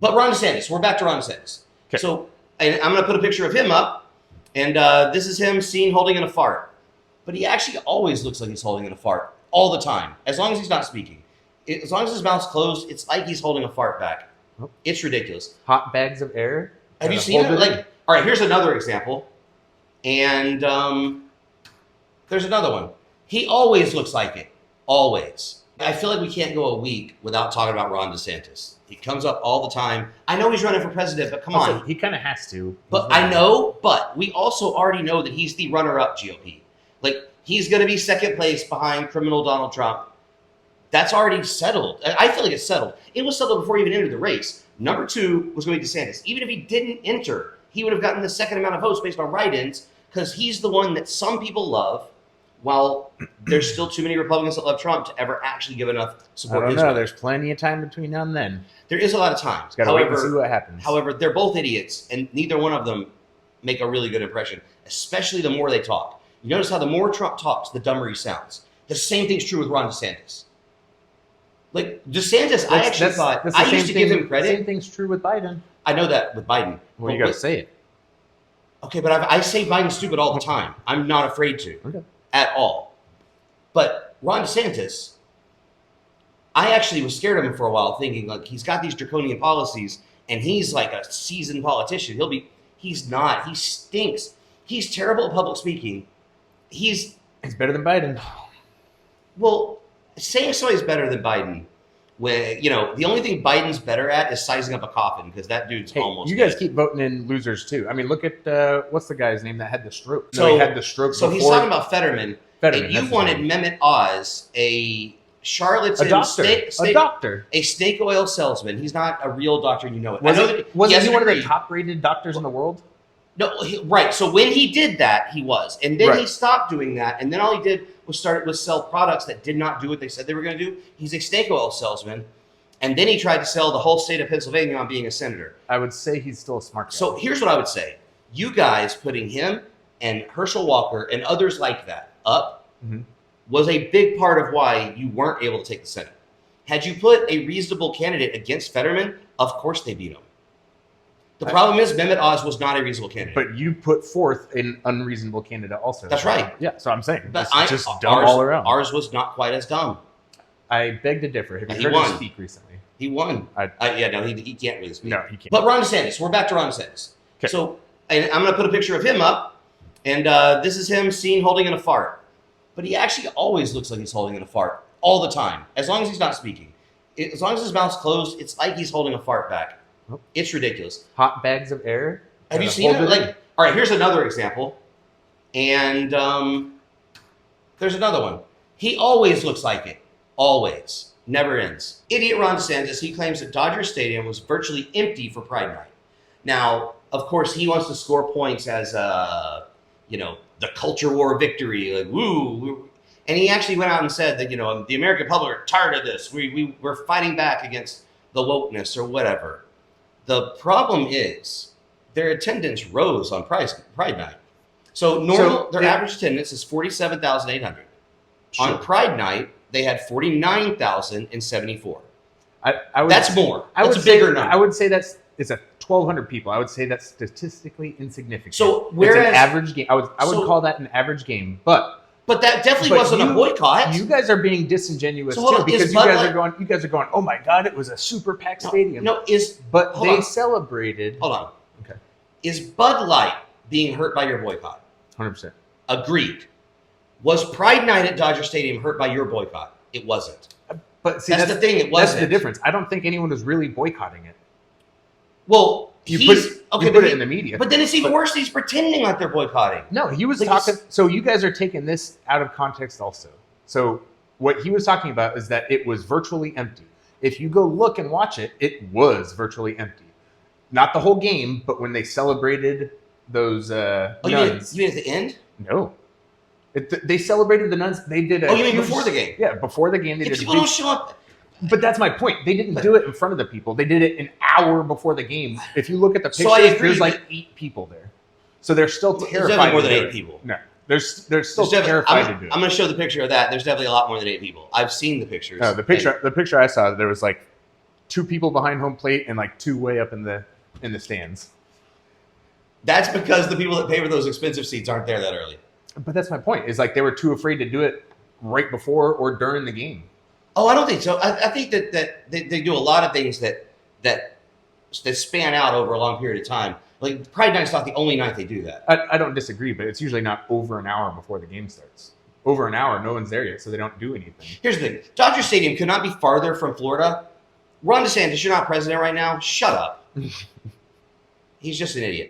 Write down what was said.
But Ron DeSantis, we're back to Ron DeSantis. Okay. So and I'm going to put a picture of him up, and this is him seen holding in a fart. But he actually always looks like he's holding in a fart all the time, as long as he's not speaking. As long as his mouth's closed, it's like he's holding a fart back. Oh. It's ridiculous. Hot bags of air. Have you seen it? Like, all right, here's another example. And there's another one. He always looks like it. Always. I feel like we can't go a week without talking about Ron DeSantis. He comes up all the time. I know he's running for president, but come on. He kind of has to. But I know, but we also already know that he's the runner-up GOP. Like, he's going to be second place behind criminal Donald Trump. That's already settled. I feel like it's settled. It was settled before he even entered the race. Number 2 was going to be DeSantis. Even if he didn't enter, he would have gotten the second amount of votes based on write-ins because he's the one that some people love, while there's still too many Republicans that love Trump to ever actually give enough support. I don't know. There's plenty of time between now and then. There is a lot of time. Just gotta wait and see what happens. However, they're both idiots, and neither one of them make a really good impression, especially the more they talk. You notice how the more Trump talks, the dumber he sounds. The same thing's true with Ron DeSantis. Like, DeSantis, I actually thought, I used to give him credit. The same thing's true with Biden. I know that with Biden. Well, you got to say it. Okay, but I say Biden's stupid all the time. I'm not afraid to. Okay. At all. But Ron DeSantis, I actually was scared of him for a while, thinking, like, he's got these draconian policies, and he's like a seasoned politician. He's not. He stinks. He's terrible at public speaking. He's better than Biden. Well, saying somebody's better than Biden, when, the only thing Biden's better at is sizing up a coffin, because that dude's almost you guys keep voting in losers too. I mean, look at what's the guy's name that had the stroke? So he had the stroke. So he's talking about Fetterman. And you wanted Mehmet Oz, a charlatan, a doctor, a snake oil salesman. He's not a real doctor, and you know it. Wasn't he one of the top-rated doctors in the world? No, right. So when he did that, he was, and then he stopped doing that, and then all he did was sell products that did not do what they said they were going to do. He's a snake oil salesman, and then he tried to sell the whole state of Pennsylvania on being a senator. I would say he's still a smart guy. So here's what I would say: you guys putting him and Herschel Walker and others like that up was a big part of why you weren't able to take the Senate. Had you put a reasonable candidate against Fetterman, of course they beat him. The problem is Mehmet Oz was not a reasonable candidate. But you put forth an unreasonable candidate also. That's right. Yeah, so I'm saying. But it's just dumb all around. Ours was not quite as dumb. I beg to differ. Have you heard him speak recently? He won. He can't really speak. No, he can't. But Ron DeSantis, we're back to Ron DeSantis. Okay. So and I'm going to put a picture of him up, and this is him seen holding in a fart. But he actually always looks like he's holding in a fart all the time, as long as he's not speaking. As long as his mouth's closed, it's like he's holding a fart back. Oh. It's ridiculous. Hot bags of air. Have you seen it? Like, all right, here's another example. And there's another one. He always looks like it. Always. Never ends. Idiot Ron DeSantis, he claims that Dodger Stadium was virtually empty for Pride Night. Now, of course, he wants to score points as, the culture war victory. Like, woo. And he actually went out and said that, the American public are tired of this. We're fighting back against the wokeness or whatever. The problem is their attendance rose on Pride Night. So their average attendance is 47,800. Sure. On Pride Night, they had 49,074. That's more. That's a bigger number. I would say it's 1,200 people. I would say that's statistically insignificant. So it's an average game. I would call that an average game, but that definitely wasn't a boycott. You guys are being disingenuous too, because you guys are going. Oh my God! It was a super packed stadium. They celebrated. Hold on. Okay. Is Bud Light being hurt by your boycott? 100%. Agreed. Was Pride Night at Dodger Stadium hurt by your boycott? It wasn't. But see, that's the thing. It wasn't. That's the difference. I don't think anyone was really boycotting it. Well, you put it in the media. But then it's even worse. He's pretending like they're boycotting. No, he was talking. So you guys are taking this out of context also. So what he was talking about is that it was virtually empty. If you go look and watch it, it was virtually empty. Not the whole game, but when they celebrated those nuns. You mean at the end? No. They celebrated the nuns. They did you mean before the game? Yeah, before the game. They did people don't show up. But that's my point. They didn't do it in front of the people. They did it an hour before the game. If you look at the pictures, there's like 8 people there. So they're still terrified. There's definitely more than 8 people. No. They're still terrified to do it. I'm going to show the picture of that. There's definitely a lot more than 8 people. I've seen the pictures. No, the picture I saw, there was like 2 people behind home plate and like 2 way up in the stands. That's because the people that pay for those expensive seats aren't there that early. But that's my point. Is like they were too afraid to do it right before or during the game. Oh, I don't think so. I think that they do a lot of things that span out over a long period of time. Like Pride Night's not the only night they do that. I don't disagree, but it's usually not over an hour before the game starts. Over an hour, no one's there yet, so they don't do anything. Here's the thing. Dodger Stadium could not be farther from Florida. Ron DeSantis, you're not president right now. Shut up. He's just an idiot.